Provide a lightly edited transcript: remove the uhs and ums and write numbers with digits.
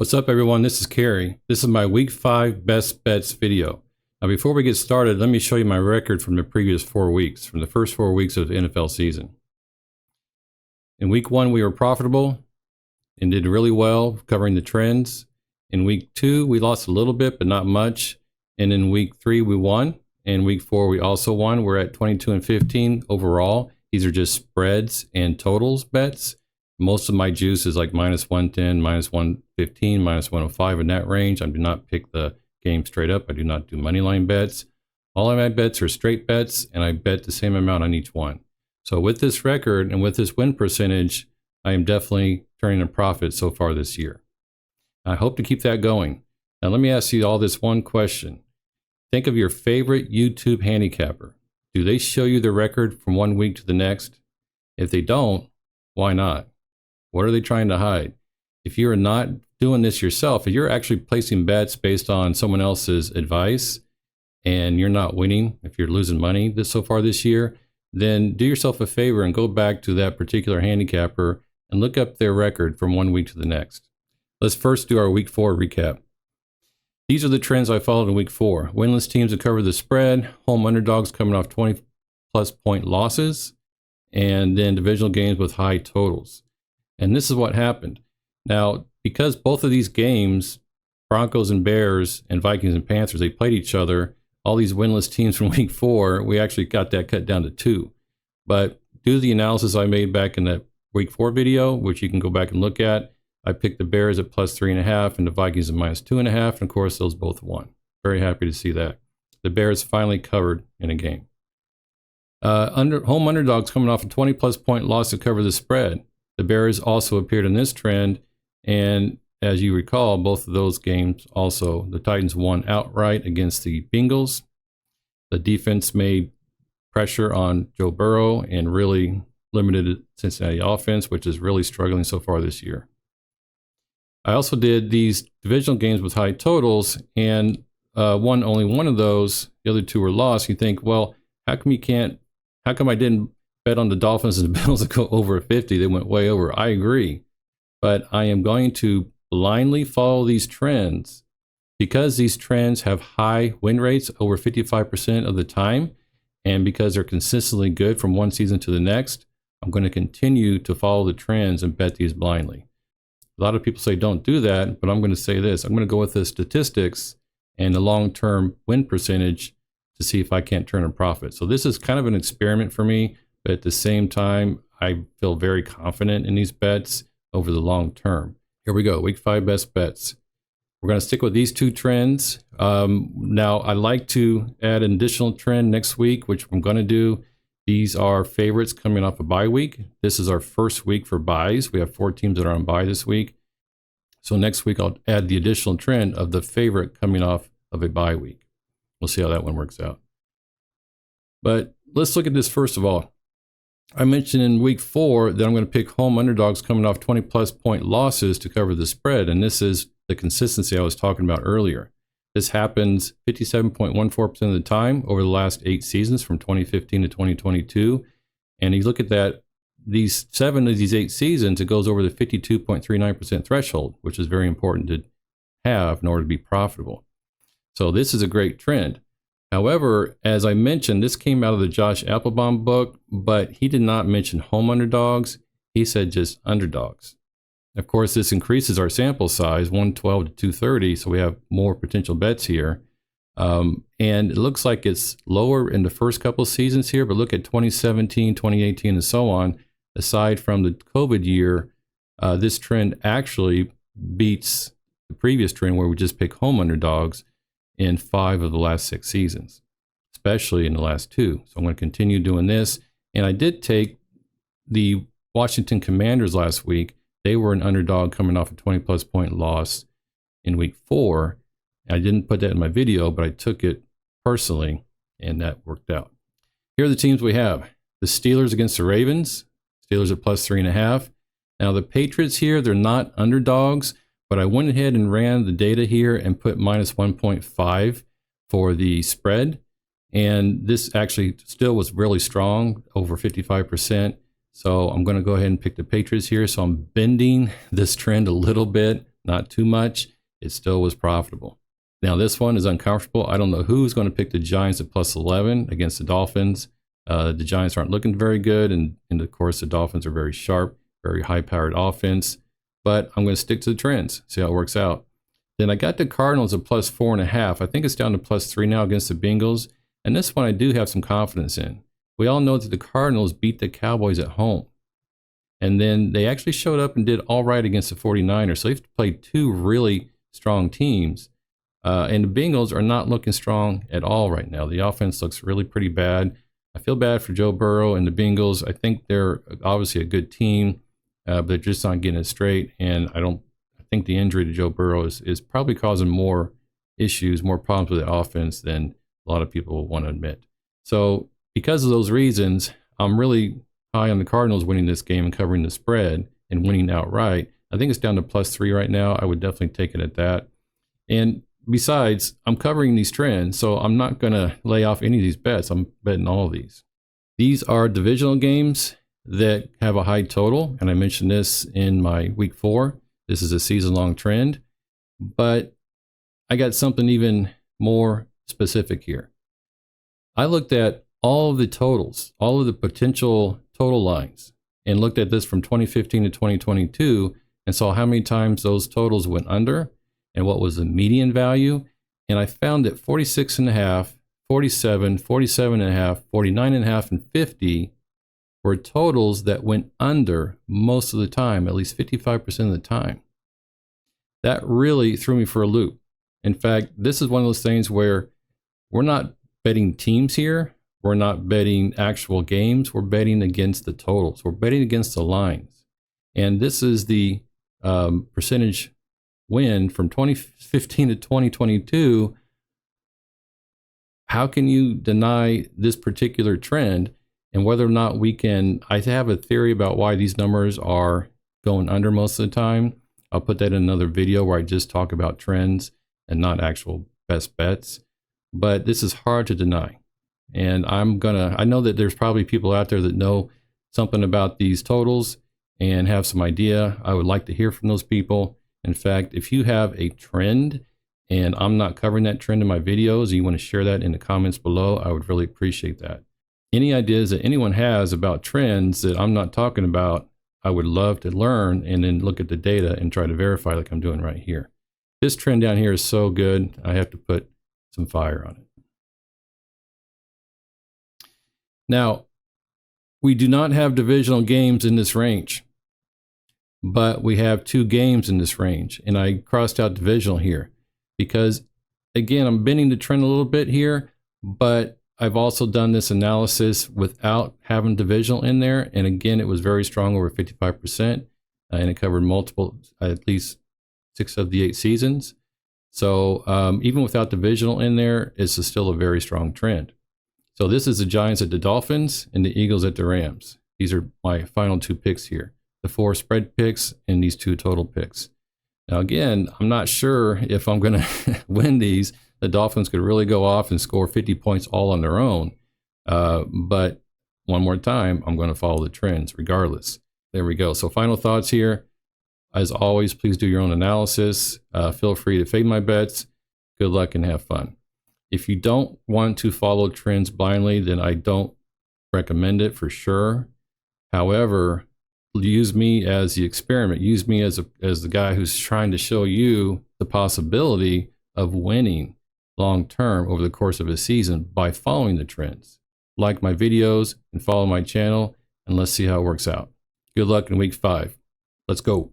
What's up, everyone? This is Kerry. This is my Week 5 Best Bets video. Now, before we get started, let me show you my record from the previous 4 weeks, from the first 4 weeks of the NFL season. In Week 1, we were profitable and did really well, covering the trends. In Week 2, we lost a little bit, but not much. And in Week 3, we won. And Week 4, we also won. We're at 22 and 15 overall. These are just spreads and totals bets. Most of my juice is like minus 110, minus 115, minus 105 in that range. I do not pick the game straight up. I do not do money line bets. All of my bets are straight bets, and I bet the same amount on each one. So with this record and with this win percentage, I am definitely turning a profit so far this year. I hope to keep that going. Now let me ask you all this one question. Think of your favorite YouTube handicapper. Do they show you the record from 1 week to the next? If they don't, why not? What are they trying to hide? If you're not doing this yourself, if you're actually placing bets based on someone else's advice and you're not winning, if you're losing money so far this year, then do yourself a favor and go back to that particular handicapper and look up their record from 1 week to the next. Let's first do our Week 4 recap. These are the trends I followed in Week 4. Winless teams that cover the spread, home underdogs coming off 20-plus point losses, and then divisional games with high totals. And this is what happened. Now, because both of these games, Broncos and Bears and Vikings and Panthers, they played each other, all these winless teams from Week 4, we actually got that cut down to 2. But due to the analysis I made back in that Week 4 video, which you can go back and look at, I picked the Bears at plus 3.5 and the Vikings at minus 2.5. And of course, those both won. Very happy to see that. The Bears finally covered in a game. Home underdogs coming off a 20-plus point loss to cover the spread. The Bears also appeared in this trend, and as you recall, both of those games also, the Titans won outright against the Bengals. The defense made pressure on Joe Burrow and really limited Cincinnati offense, which is really struggling so far this year. I also did these divisional games with high totals, and only one of those, the other two were lost. You think, well, how come I didn't bet on the Dolphins and the Bills to go over 50? They went way over. I agree. But I am going to blindly follow these trends because these trends have high win rates over 55% of the time. And because they're consistently good from one season to the next, I'm going to continue to follow the trends and bet these blindly. A lot of people say don't do that, but I'm going to say this. I'm going to go with the statistics and the long-term win percentage to see if I can't turn a profit. So this is kind of an experiment for me. But at the same time, I feel very confident in these bets over the long term. Here we go, Week 5 best bets. We're going to stick with these two trends. Now, I like to add an additional trend next week, which I'm going to do. These are favorites coming off a bye week. This is our first week for buys. We have 4 teams that are on bye this week. So next week, I'll add the additional trend of the favorite coming off of a bye week. We'll see how that one works out. But let's look at this first of all. I mentioned in Week 4 that I'm going to pick home underdogs coming off 20-plus point losses to cover the spread, and this is the consistency I was talking about earlier. This happens 57.14% of the time over the last 8 seasons from 2015 to 2022, and you look at that, these 7 of these 8 seasons, it goes over the 52.39% threshold, which is very important to have in order to be profitable. So this is a great trend. However, as I mentioned, this came out of the Josh Applebaum book, but he did not mention home underdogs. He said just underdogs. Of course, this increases our sample size, 112 to 230, so we have more potential bets here. And it looks like it's lower in the first couple of seasons here, but look at 2017, 2018, and so on. Aside from the COVID year, this trend actually beats the previous trend where we just pick home underdogs in 5 of the last 6 seasons, especially in the last 2. So I'm going to continue doing this. And I did take the Washington Commanders last week. They were an underdog coming off a 20-plus point loss in Week 4. I didn't put that in my video, but I took it personally, and that worked out. Here are the teams we have. The Steelers against the Ravens. Steelers at plus 3.5. Now the Patriots here, they're not underdogs, but I went ahead and ran the data here and put minus 1.5 for the spread. And this actually still was really strong, over 55%. So I'm going to go ahead and pick the Patriots here. So I'm bending this trend a little bit not too much. It still was profitable. Now this one is uncomfortable. I don't know who's going to pick the Giants at plus 11 against the Dolphins. The Giants aren't looking very good, and of course the Dolphins are very sharp, very high-powered offense. But I'm going to stick to the trends, see how it works out. Then I got the Cardinals at plus 4.5. I think it's down to plus 3 now against the Bengals. And this one I do have some confidence in. We all know that the Cardinals beat the Cowboys at home. And then they actually showed up and did all right against the 49ers. So they've played two really strong teams. And the Bengals are not looking strong at all right now. The offense looks really pretty bad. I feel bad for Joe Burrow and the Bengals. I think they're obviously a good team, but they're just not getting it straight. And I think the injury to Joe Burrow is probably causing more issues, more problems with the offense than a lot of people want to admit. So because of those reasons, I'm really high on the Cardinals winning this game and covering the spread and winning outright. I think it's down to plus 3 right now. I would definitely take it at that. And besides, I'm covering these trends, so I'm not going to lay off any of these bets. I'm betting all of these. These are divisional games that have a high total, and I mentioned this in my week 4. This is a season-long trend, but I got something even more specific here. I looked at all of the totals, all of the potential total lines, and looked at this from 2015 to 2022 and saw how many times those totals went under and what was the median value. And I found that 46.5, 47, 47.5, 49.5, and 50 were totals that went under most of the time, at least 55% of the time. That really threw me for a loop. In fact, this is one of those things where we're not betting teams here. We're not betting actual games. We're betting against the totals. We're betting against the lines. And this is the percentage win from 2015 to 2022. How can you deny this particular trend? And whether or not we can, I have a theory about why these numbers are going under most of the time. I'll put that in another video where I just talk about trends and not actual best bets. But this is hard to deny. And I know that there's probably people out there that know something about these totals and have some idea. I would like to hear from those people. In fact, if you have a trend and I'm not covering that trend in my videos, and you want to share that in the comments below, I would really appreciate that. Any ideas that anyone has about trends that I'm not talking about, I would love to learn and then look at the data and try to verify like I'm doing right here. This trend down here is so good, I have to put some fire on it. Now, we do not have divisional games in this range, but we have 2 games in this range. And I crossed out divisional here because, again, I'm bending the trend a little bit here, but I've also done this analysis without having divisional in there. And again, it was very strong, over 55%, and it covered multiple, at least 6 of the 8 seasons. So even without divisional in there, it's still a very strong trend. So this is the Giants at the Dolphins and the Eagles at the Rams. These are my final 2 picks here, the 4 spread picks and these 2 total picks. Now, again, I'm not sure if I'm going to win these. The Dolphins could really go off and score 50 points all on their own. But one more time, I'm going to follow the trends regardless. There we go. So final thoughts here. As always, please do your own analysis. Feel free to fade my bets. Good luck and have fun. If you don't want to follow trends blindly, then I don't recommend it for sure. However, use me as the experiment. Use me as the guy who's trying to show you the possibility of winning long term over the course of a season by following the trends. Like my videos and follow my channel, and let's see how it works out. Good luck in week 5. Let's go.